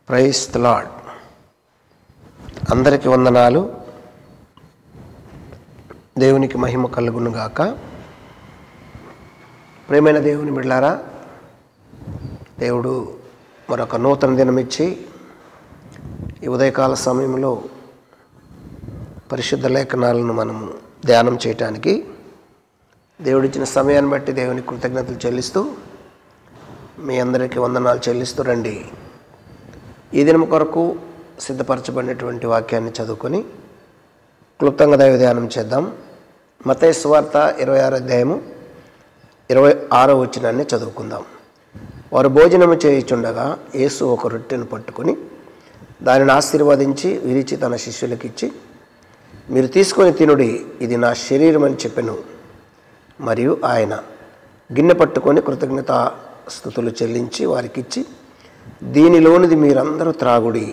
Praise the lord. అందరికీ వందనాలు. దేవునికి మహిమ కలుగును గాక. ప్రియమైన దేవుని బిడ్డలారా, దేవుడు మరొక నూతన దినమిచ్చి ఈ ఉదయకాల సమయంలో పరిశుద్ధ లేఖనాలను మనము ధ్యానం చేయటానికి దేవుడిచ్చిన సమయాన్ని బట్టి దేవునికి కృతజ్ఞతలు చెల్లిస్తూ మీ అందరికీ వందనాలు చెల్లిస్తూ రండి. ఈ దినం కొరకు సిద్ధపరచబడినటువంటి వాక్యాన్ని చదువుకొని క్లుప్తంగా దైవ ధ్యానం చేద్దాం. మత్తయి సువార్త 26వ అధ్యాయము 26వ వచనాన్ని చదువుకుందాం. వారు భోజనము చేయుచుండగా యేసు ఒక రొట్టెను పట్టుకొని దానిని ఆశీర్వదించి విరిచి తన శిష్యులకు ఇచ్చి, మీరు తీసుకొని తినుడి, ఇది నా శరీరం అని చెప్పెను. మరియు ఆయన గిన్నె పట్టుకొని కృతజ్ఞతాస్తుతులు చెల్లించి వారికిచ్చి, దీనిలోనిది మీరందరూ త్రాగుడి,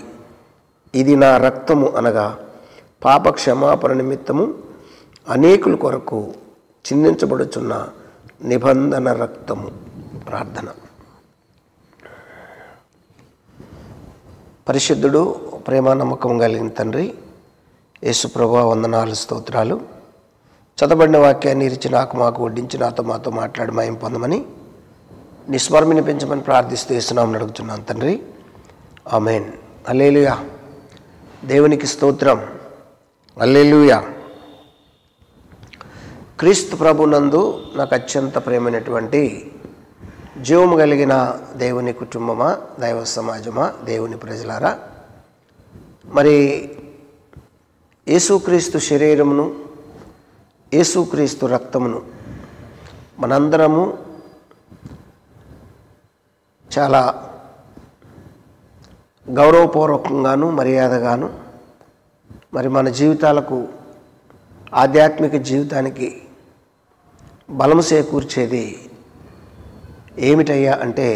ఇది నా రక్తము, అనగా పాప క్షమాపణ నిమిత్తము అనేకుల కొరకు చిందించబడుచున్న నిబంధన రక్తము. ప్రార్థన. పరిశుద్ధుడు, ప్రేమ నమ్మకం కలిగిన తండ్రి యేసు ప్రభువా, వందనాలు, స్తోత్రాలు. చదవబడిన వాక్యాన్ని ఇరిచి నాకు మాకు వడ్డించి నాతో మాతో మాట్లాడి మహిమ పొందమని నిస్మరణ పెంచమని ప్రార్థిస్తూ యేసునామమున అడుగుతున్నాను తండ్రి. ఆమేన్. హల్లెలూయా. దేవునికి స్తోత్రం. హల్లెలూయా. క్రీస్తు ప్రభునందు నాకు అత్యంత ప్రియమైనటువంటి జీవము కలిగిన దేవుని కుటుంబమా, దైవ సమాజమా, దేవుని ప్రజలారా, మరి యేసుక్రీస్తు శరీరమును, యేసుక్రీస్తు రక్తమును మనందరము చాలా గౌరవపూర్వకంగాను మర్యాదగాను మరి మన జీవితాలకు, ఆధ్యాత్మిక జీవితానికి బలము చేకూర్చేది ఏమిటయ్యా అంటే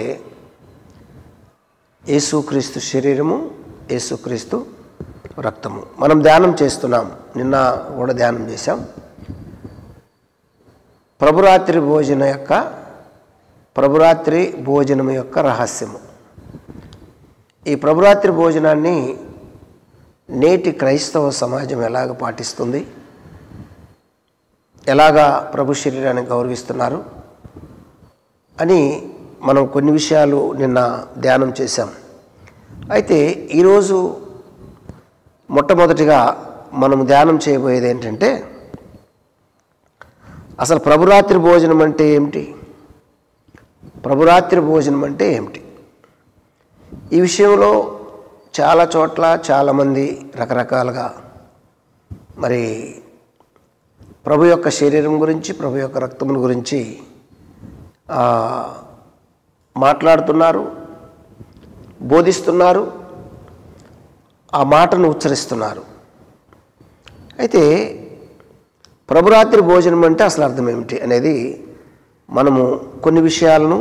యేసుక్రీస్తు శరీరము, యేసుక్రీస్తు రక్తము. మనం ధ్యానం చేస్తున్నాం. నిన్న కూడా ధ్యానం చేశాం. ప్రభురాత్రి భోజనం యొక్క రహస్యము. ఈ ప్రభురాత్రి భోజనాన్ని నేటి క్రైస్తవ సమాజం ఎలాగ పాటిస్తుంది, ఎలాగా ప్రభు శరీరాన్ని గౌరవిస్తున్నారు అని మనం కొన్ని విషయాలు నిన్న ధ్యానం చేశాం. అయితే ఈరోజు మొట్టమొదటిగా మనం ధ్యానం చేయబోయేది ఏంటంటే, అసలు ప్రభురాత్రి భోజనం అంటే ఏమిటి, ప్రభురాత్రి భోజనం అంటే ఏమిటి? ఈ విషయంలో చాలా చోట్ల చాలామంది రకరకాలుగా మరి ప్రభు యొక్క శరీరం గురించి, ప్రభు యొక్క రక్తం గురించి మాట్లాడుతున్నారు, బోధిస్తున్నారు, ఆ మాటను ఉచ్చరిస్తున్నారు. అయితే ప్రభురాత్రి భోజనం అంటే అసలు అర్థం ఏమిటి అనేది మనము కొన్ని విషయాలను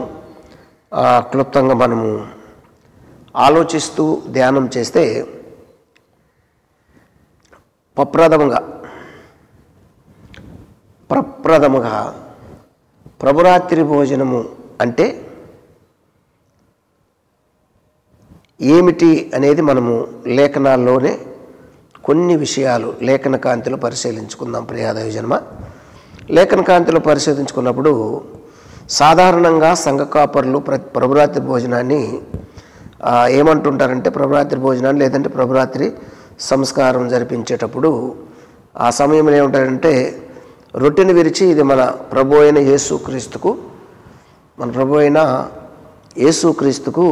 క్లుప్తంగా మనము ఆలోచిస్తూ ధ్యానం చేస్తే, ప్రప్రథముగా ప్రభురాత్రి భోజనము అంటే ఏమిటి అనేది మనము లేఖనాల్లోనే కొన్ని విషయాలు లేఖన కాంతిలో పరిశీలించుకుందాం. ప్రియాదైవ జన్మ, లేఖన కాంతిలో పరిశోధించుకున్నప్పుడు సాధారణంగా సంఘ కాపరులు ప్రభురాత్రి భోజనాన్ని ఏమంటుంటారంటే, ప్రభురాత్రి భోజనాన్ని లేదంటే ప్రభురాత్రి సంస్కారం జరిపించేటప్పుడు ఆ సమయంలో ఏమంటారంటే, రొట్టెను విరిచి ఇది మన ప్రభు అయిన యేసుక్రీస్తుకు, మన ప్రభు అయిన యేసుక్రీస్తుకు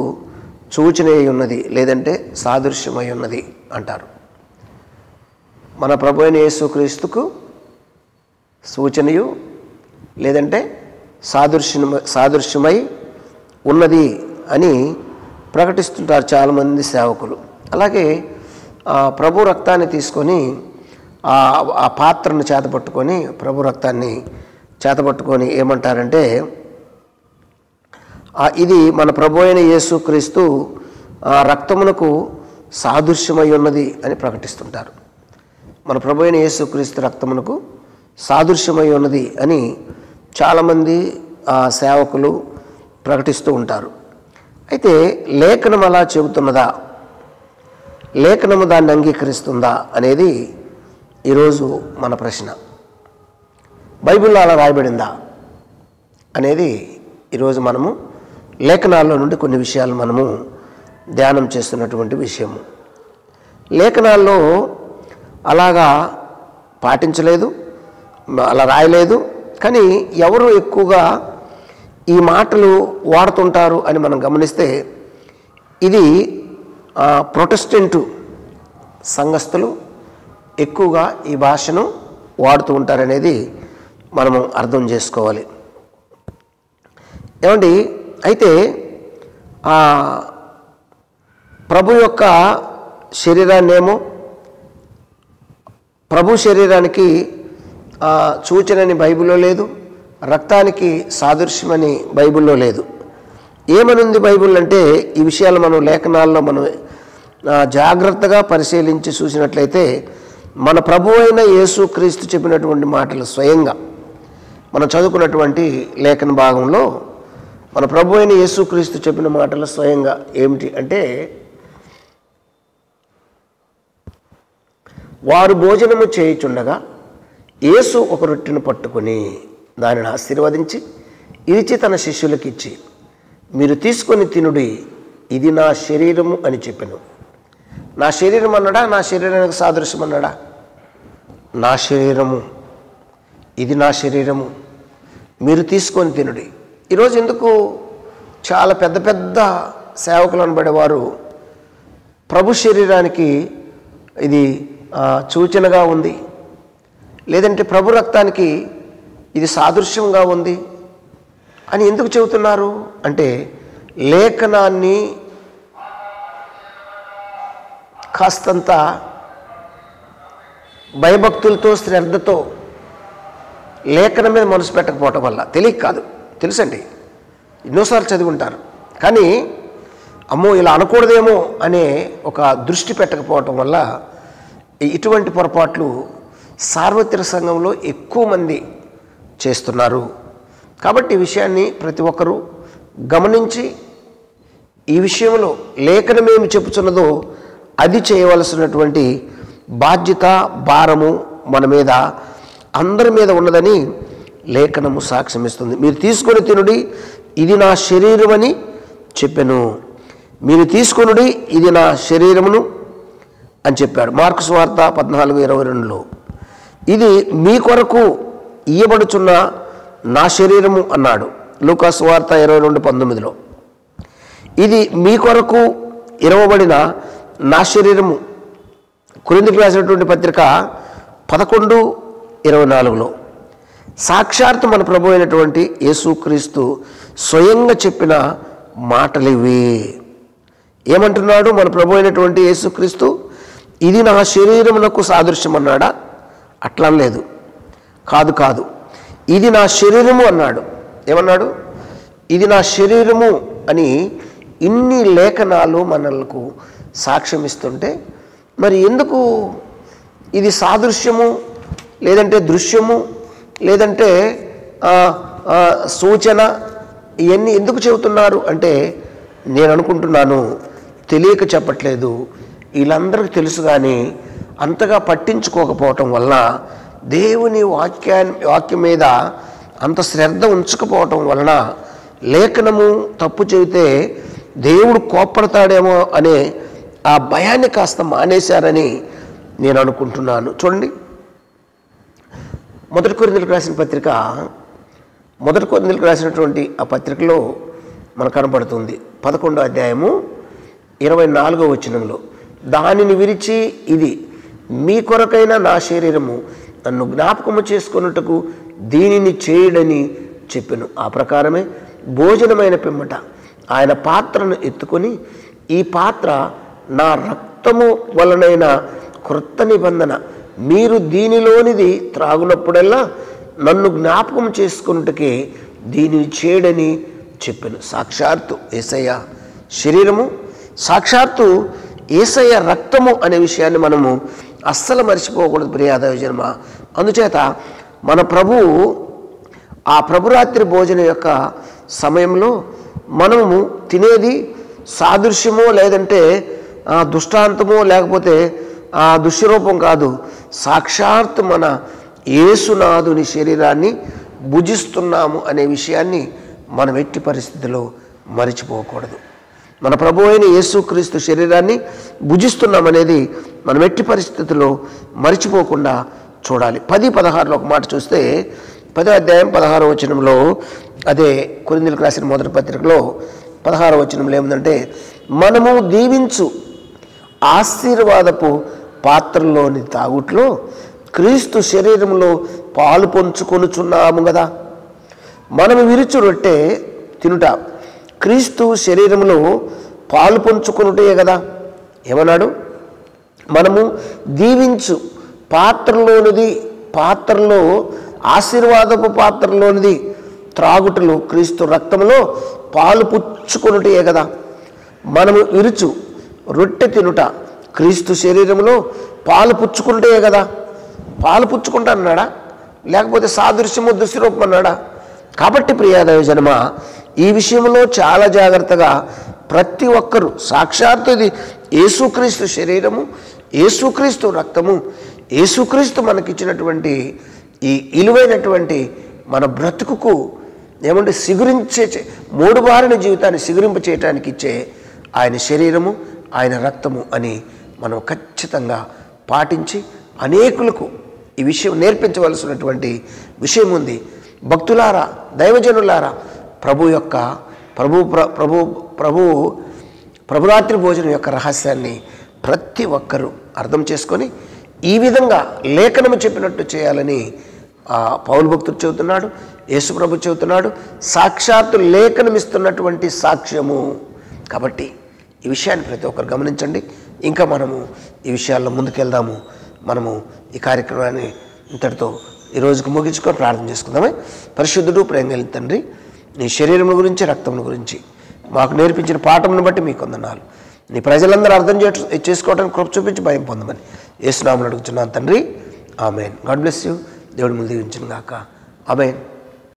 సూచన అయి ఉన్నది, లేదంటే సాదృశ్యమై ఉన్నది అంటారు. మన ప్రభు అయిన యేసుక్రీస్తుకు సూచనయు లేదంటే సాదృశ్యమై ఉన్నది అని ప్రకటిస్తుంటారు చాలామంది సేవకులు. అలాగే ప్రభు రక్తాన్ని తీసుకొని ఆ పాత్రను చేతపట్టుకొని, ప్రభు రక్తాన్ని చేతపట్టుకొని ఏమంటారంటే, ఇది మన ప్రభు అయిన యేసుక్రీస్తు రక్తమునకు సాదృశ్యమై ఉన్నది అని ప్రకటిస్తుంటారు. మన ప్రభు అయిన యేసుక్రీస్తు రక్తమునకు సాదృశ్యమై ఉన్నది అని చాలామంది సేవకులు ప్రకటిస్తూ ఉంటారు. అయితే లేఖనం అలా చెబుతున్నదా లేఖనము దాన్ని అంగీకరిస్తుందా అనేది ఈరోజు మన ప్రశ్న. బైబిల్లో అలా రాయబడిందా అనేది ఈరోజు మనము లేఖనాల్లో నుండి కొన్ని విషయాలు మనము ధ్యానం చేస్తున్నటువంటి విషయము. లేఖనాల్లో అలాగా పాటించలేదు, అలా రాయలేదు. కానీ ఎవరు ఎక్కువగా ఈ మాటలు వాడుతుంటారు అని మనం గమనిస్తే ఇది ప్రొటెస్టెంటు సంఘస్థులు ఎక్కువగా ఈ భాషను వాడుతూ ఉంటారనేది మనము అర్థం చేసుకోవాలి. ఏమండి, అయితే ప్రభు యొక్క శరీరాన్నేమో ప్రభు శరీరానికి సూచనని బైబిల్లో లేదు, రక్తానికి సాదృశ్యమని బైబిల్లో లేదు. ఏమనుంది బైబిల్ అంటే ఈ విషయాలు మనం లేఖనాల్లో మనం జాగ్రత్తగా పరిశీలించి చూసినట్లయితే మన ప్రభు అయిన యేసుక్రీస్తు చెప్పినటువంటి మాటలు స్వయంగా మనం చదువుకున్నటువంటి లేఖన భాగంలో మన ప్రభు అయిన యేసుక్రీస్తు చెప్పిన మాటలు స్వయంగా ఏమిటి అంటే, వారు భోజనము చేయుచుండగా యేసు ఒక రొట్టెను పట్టుకొని దానిని ఆశీర్వదించి ఇరిచి తన శిష్యులకు ఇచ్చి, మీరు తీసుకొని తినుడి, ఇది నా శరీరము అని చెప్పెను. నా శరీరం అన్నాడా, నా శరీరానికి సాదృశ్యం అన్నాడా? నా శరీరము, ఇది నా శరీరము, మీరు తీసుకొని తినుడి. ఈరోజు ఎందుకు చాలా పెద్ద పెద్ద సేవకులు అనబడేవారు ప్రభు శరీరానికి ఇది సూచనగా ఉంది, లేదంటే ప్రభు రక్తానికి ఇది సాదృశ్యంగా ఉంది అని ఎందుకు చెబుతున్నారు అంటే, లేఖనాన్ని కాస్తంత భయభక్తులతో శ్రద్ధతో లేఖనం మీద మనసు పెట్టకపోవటం వల్ల, తెలియక కాదు, తెలుసండి, ఎన్నోసార్లు చదివి ఉంటారు, కానీ అమ్మో ఇలా అనకూడదేమో అనే ఒక దృష్టి పెట్టకపోవటం వల్ల ఇటువంటి పొరపాట్లు సార్వత్రిక సంఘంలో ఎక్కువ మంది చేస్తున్నారు. కాబట్టి ఈ విషయాన్ని ప్రతి ఒక్కరూ గమనించి ఈ విషయంలో లేఖనం ఏమి చెప్పుచున్నదో అది చేయవలసినటువంటి బాధ్యత, భారము మన మీద అందరి మీద ఉన్నదని లేఖనము సాక్ష్యమిస్తుంది. మీరు తీసుకొని తినుడి, ఇది నా శరీరం అని చెప్పెను. మీరు తీసుకొనుడి, ఇది నా శరీరమును అని చెప్పాడు. మార్కు సువార్త 14:22లో ఇది మీ కొరకు ఇయ్యబడుచున్న నా శరీరము అన్నాడు. లూకా సువార్త 22:19లో ఇది మీ కొరకు ఇవ్వబడిన నా శరీరము. కొరింథీయులకు రాసినటువంటి పత్రిక 11:24లో సాక్షాత్తు మన ప్రభు అయినటువంటి యేసుక్రీస్తు స్వయంగా చెప్పిన మాటలు ఇవి. ఏమంటున్నాడు మన ప్రభు అయినటువంటి యేసుక్రీస్తు? ఇది నా శరీరమునకు సాదృశ్యం అన్నాడా? అట్లా లేదు, కాదు, ఇది నా శరీరము అన్నాడు. ఏమన్నాడు? ఇది నా శరీరము అని ఇన్ని లేఖనాలు మనకు సాక్ష్యం ఇస్తుంటే మరి ఎందుకు ఇది సాదృశ్యము, లేదంటే దృశ్యము, లేదంటే సూచన, ఇవన్నీ ఎందుకు చెబుతున్నారు అంటే, నేను అనుకుంటున్నాను తెలియక చెప్పట్లేదు, వీళ్ళందరికీ తెలుసు, కానీ అంతగా పట్టించుకోకపోవటం వల్ల, దేవుని వాక్యం మీద అంత శ్రద్ధ ఉంచకపోవటం వలన లేఖనము తప్పు చెబితే దేవుడు కోప్పడతాడేమో అనే ఆ భయాన్ని కాస్త మానేశారని నేను అనుకుంటున్నాను. చూడండి, మొదటి కొరింథీయులకు రాసిన పత్రిక, మొదటి కొరింథీయులకు రాసినటువంటి ఆ పత్రికలో మనకు కనపడుతుంది 11వ అధ్యాయము 24వ వచనంలో, దానిని విరిచి ఇది మీ కొరకైన నా శరీరము, నన్ను జ్ఞాపకము చేసుకొనుటకు దీనిని చేయుడని చెప్పెను. ఆ ప్రకారమే భోజనమైన పిమ్మట ఆయన పాత్రను ఎత్తుకొని, ఈ పాత్ర నా రక్తము వలనైన క్రొత్త నిబంధన, మీరు దీనిలోనిది త్రాగునప్పుడల్లా నన్ను జ్ఞాపకం చేసుకున్నట్టుకే దీనిని చేయడని చెప్పాను. సాక్షాత్తు యేసయ్య శరీరము, సాక్షాత్తు యేసయ్య రక్తము అనే విషయాన్ని మనము అస్సలు మర్చిపోకూడదు ప్రియాదవ జన్మ. అందుచేత మన ప్రభువు ఆ ప్రభురాత్రి భోజనం యొక్క సమయంలో మనము తినేది సాదృశ్యమో లేదంటే దుష్టాంతమో లేకపోతే ఆ దుష్యరూపం కాదు, సాక్షాత్ మన యేసునాథుని శరీరాన్ని భుజిస్తున్నాము అనే విషయాన్ని మనం ఎట్టి పరిస్థితిలో మరిచిపోకూడదు. మన ప్రభు అయిన యేసుక్రీస్తు శరీరాన్ని భుజిస్తున్నామనేది మనం ఎట్టి పరిస్థితుల్లో మరిచిపోకుండా చూడాలి. 10:16 ఒక మాట చూస్తే 10వ అధ్యాయం 16వ వచనంలో, అదే కొరింథీయులకు రాసిన మొదటి పత్రికలో 16వ వచనంలో ఏముందంటే, మనము దీవించు ఆశీర్వాదపు పాత్రలోని తాగుట్లో క్రీస్తు శరీరంలో పాలు పంచుకొనుచున్నాము కదా. మనము విరుచు రొట్టె తినుట క్రీస్తు శరీరంలో పాలు పంచుకొనుటే కదా. ఏమన్నాడు? మనము దీవించు పాత్రలో ఆశీర్వాదపు పాత్రలోనిది త్రాగుటలు క్రీస్తు రక్తంలో పాలు పుచ్చుకొనుటే కదా. మనము విరుచు రొట్టె తినుట క్రీస్తు శరీరంలో పాలు పుచ్చుకుంటే కదా. పాలు పుచ్చుకుంటా అన్నాడా, లేకపోతే సాదృశ్యము దుశ్యరూపం అన్నాడా? కాబట్టి ప్రియ దైవజనమ, ఈ విషయంలో చాలా జాగ్రత్తగా ప్రతి ఒక్కరూ, సాక్షాత్తు ఇది యేసుక్రీస్తు శరీరము, యేసుక్రీస్తు రక్తము, యేసుక్రీస్తు మనకిచ్చినటువంటి ఈ విలువైనటువంటి మన బ్రతుకుకు ఏమంటే సిగురించే మూడుబారిన జీవితాన్ని సిగురింప చేయటానికి ఇచ్చే ఆయన శరీరము, ఆయన రక్తము అని మనం ఖచ్చితంగా పాటించి అనేకులకు ఈ విషయం నేర్పించవలసినటువంటి విషయం ఉంది. భక్తులారా, దైవజనులారా, ప్రభురాత్రి భోజనం యొక్క రహస్యాన్ని ప్రతి ఒక్కరూ అర్థం చేసుకొని ఈ విధంగా లేఖనము చెప్పినట్టు చేయాలని పౌలు భక్తుడు చెబుతున్నాడు, యేసు ప్రభు చెబుతున్నాడు. సాక్షాత్తు లేఖనం ఇస్తున్నటువంటి సాక్ష్యము. కాబట్టి ఈ విషయాన్ని ప్రతి ఒక్కరు గమనించండి. ఇంకా మనము ఈ విషయాల్లో ముందుకెళ్దాము. మనము ఈ కార్యక్రమాన్ని ఇంతటితో ఈ రోజుకు ముగించుకొని ప్రార్థన చేసుకుందామే. పరిశుద్ధుడు, ప్రేమ కలిగిన తండ్రి, నీ శరీరం గురించి, రక్తం గురించి మాకు నేర్పించిన పాఠమును బట్టి మీకు వందనాలు. నీ ప్రజలందరూ అర్థం చేసుకోవడానికి కృప చూపించి భయం పొందమని యేసు నామములో అడుగుతున్నాను తండ్రి. ఆమెన్. God bless you. దేవుడు ముందు దీవించును గాక. ఆమెన్.